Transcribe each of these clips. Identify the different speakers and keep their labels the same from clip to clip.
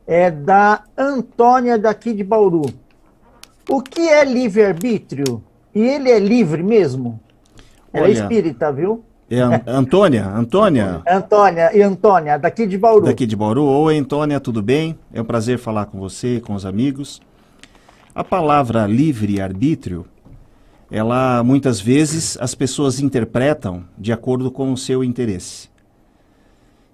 Speaker 1: É da Antônia daqui de Bauru. O que é livre-arbítrio? E ele é livre mesmo? Ela é
Speaker 2: Olha,
Speaker 1: espírita, viu?
Speaker 2: Antônia,
Speaker 1: Antônia e Antônia, daqui de Bauru.
Speaker 2: daqui de Bauru. Oi, Antônia, tudo bem? É um prazer falar com você, com os amigos. A palavra livre-arbítrio, ela muitas vezes as pessoas interpretam de acordo com o seu interesse.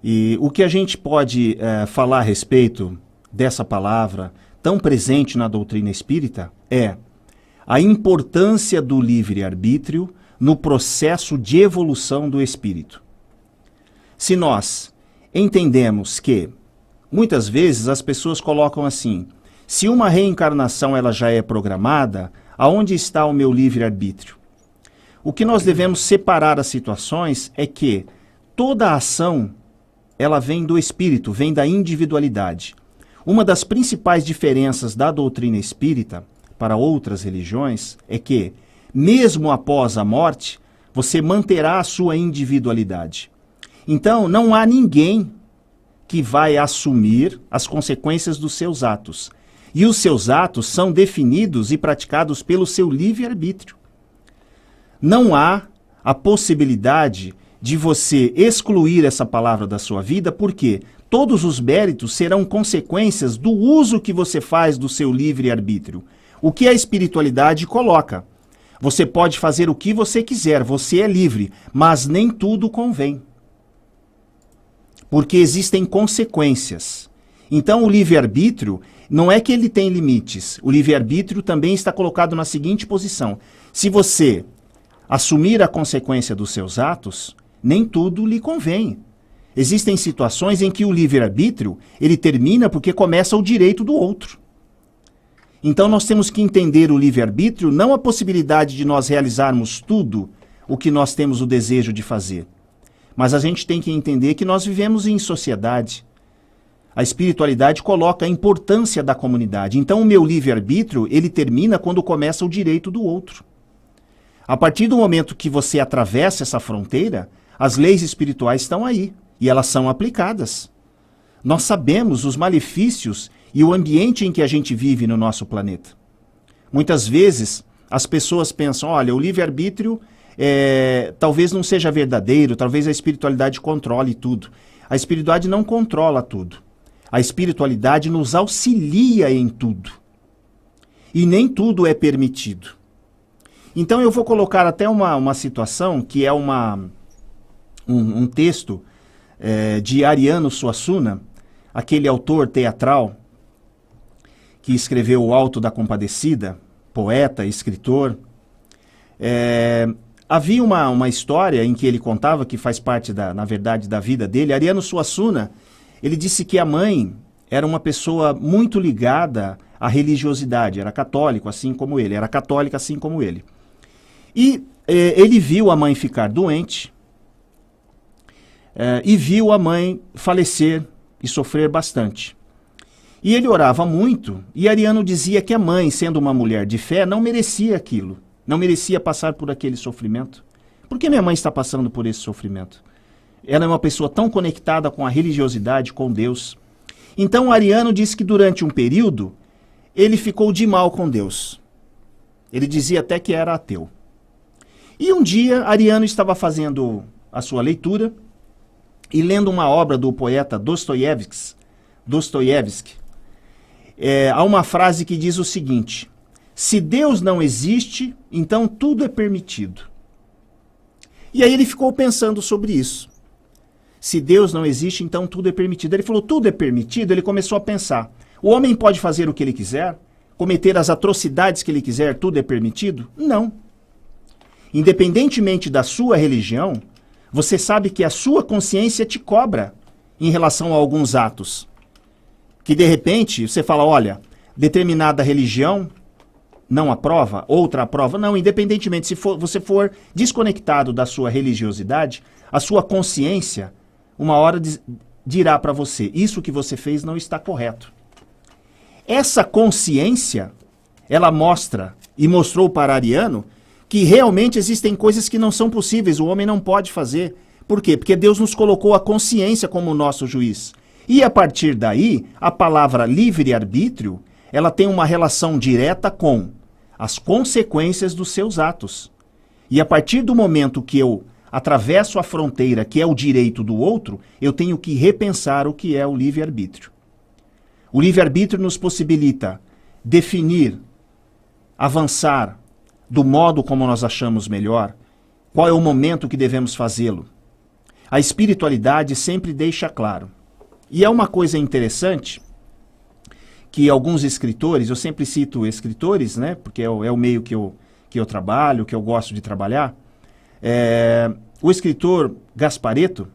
Speaker 2: E o que a gente pode falar a respeito dessa palavra tão presente na doutrina espírita é a importância do livre-arbítrio no processo de evolução do espírito. Se nós entendemos que, muitas vezes as pessoas colocam assim, se uma reencarnação ela já é programada, aonde está o meu livre-arbítrio? O que nós devemos separar as situações é que toda a ação ela vem do espírito, vem da individualidade. Uma das principais diferenças da doutrina espírita para outras religiões é que, mesmo após a morte, você manterá a sua individualidade. Então, não há ninguém que vai assumir as consequências dos seus atos. E os seus atos são definidos e praticados pelo seu livre-arbítrio. Não há a possibilidade de você excluir essa palavra da sua vida, porque todos os méritos serão consequências do uso que você faz do seu livre-arbítrio. O que a espiritualidade coloca? Você pode fazer o que você quiser, você é livre, mas nem tudo convém. Porque existem consequências. Então o livre-arbítrio não é que ele tem limites. O livre-arbítrio também está colocado na seguinte posição. Se você assumir a consequência dos seus atos, nem tudo lhe convém. Existem situações em que o livre-arbítrio ele termina porque começa o direito do outro. Então nós temos que entender o livre-arbítrio não a possibilidade de nós realizarmos tudo o que nós temos o desejo de fazer. Mas a gente tem que entender que nós vivemos em sociedade. A espiritualidade coloca a importância da comunidade. Então o meu livre-arbítrio ele termina quando começa o direito do outro. A partir do momento que você atravessa essa fronteira, as leis espirituais estão aí e elas são aplicadas. Nós sabemos os malefícios e o ambiente em que a gente vive no nosso planeta. Muitas vezes as pessoas pensam, olha, o livre-arbítrio talvez não seja verdadeiro, talvez a espiritualidade controle tudo. A espiritualidade não controla tudo. A espiritualidade nos auxilia em tudo. E nem tudo é permitido. Então eu vou colocar até uma situação que é um texto de Ariano Suassuna, aquele autor teatral que escreveu O Alto da Compadecida, poeta, escritor. Havia uma história em que ele contava, que faz parte, na verdade, da vida dele. Ariano Suassuna, ele disse que a mãe era uma pessoa muito ligada à religiosidade, era católico, assim como ele, era católica assim como ele. E ele viu a mãe ficar doente e viu a mãe falecer e sofrer bastante. E ele orava muito, e Ariano dizia que a mãe, sendo uma mulher de fé, não merecia aquilo, não merecia passar por aquele sofrimento. Por que minha mãe está passando por esse sofrimento? Ela é uma pessoa tão conectada com a religiosidade, com Deus. Então Ariano disse que durante um período, ele ficou de mal com Deus. Ele dizia até que era ateu. E um dia, Ariano estava fazendo a sua leitura e lendo uma obra do poeta Dostoiévski, há uma frase que diz o seguinte: se Deus não existe, então tudo é permitido. E aí ele ficou pensando sobre isso. Se Deus não existe, então tudo é permitido. Ele falou, tudo é permitido? Ele começou a pensar. O homem pode fazer o que ele quiser? Cometer as atrocidades que ele quiser? Tudo é permitido? Não. Independentemente da sua religião, você sabe que a sua consciência te cobra em relação a alguns atos. Que de repente você fala, olha, determinada religião não aprova, outra aprova. Não, independentemente, se você for desconectado da sua religiosidade, a sua consciência, uma hora dirá para você, isso que você fez não está correto. Essa consciência, ela mostra, e mostrou para Ariano, que realmente existem coisas que não são possíveis, o homem não pode fazer. Por quê? Porque Deus nos colocou a consciência como nosso juiz. E a partir daí, a palavra livre-arbítrio, ela tem uma relação direta com as consequências dos seus atos. E a partir do momento que eu atravesso a fronteira, que é o direito do outro, eu tenho que repensar o que é o livre-arbítrio. O livre-arbítrio nos possibilita definir, avançar do modo como nós achamos melhor, qual é o momento que devemos fazê-lo. A espiritualidade sempre deixa claro. E é uma coisa interessante que alguns escritores, eu sempre cito escritores, né, porque é o meio que eu trabalho, que eu gosto de trabalhar, o escritor Gasparetto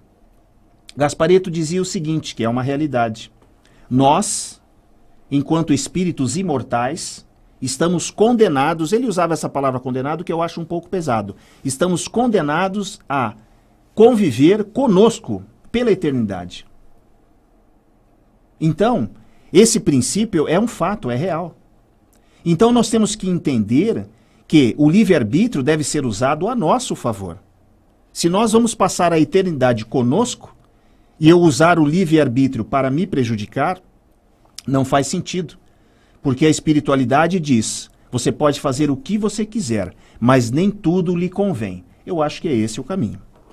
Speaker 2: dizia o seguinte, que é uma realidade. Nós, enquanto espíritos imortais, estamos condenados, ele usava essa palavra condenado que eu acho um pouco pesado, estamos condenados a conviver conosco pela eternidade. Então, esse princípio é um fato, é real. Então nós temos que entender que o livre-arbítrio deve ser usado a nosso favor. Se nós vamos passar a eternidade conosco, e eu usar o livre-arbítrio para me prejudicar, não faz sentido. Porque a espiritualidade diz, você pode fazer o que você quiser, mas nem tudo lhe convém. Eu acho que é esse o caminho.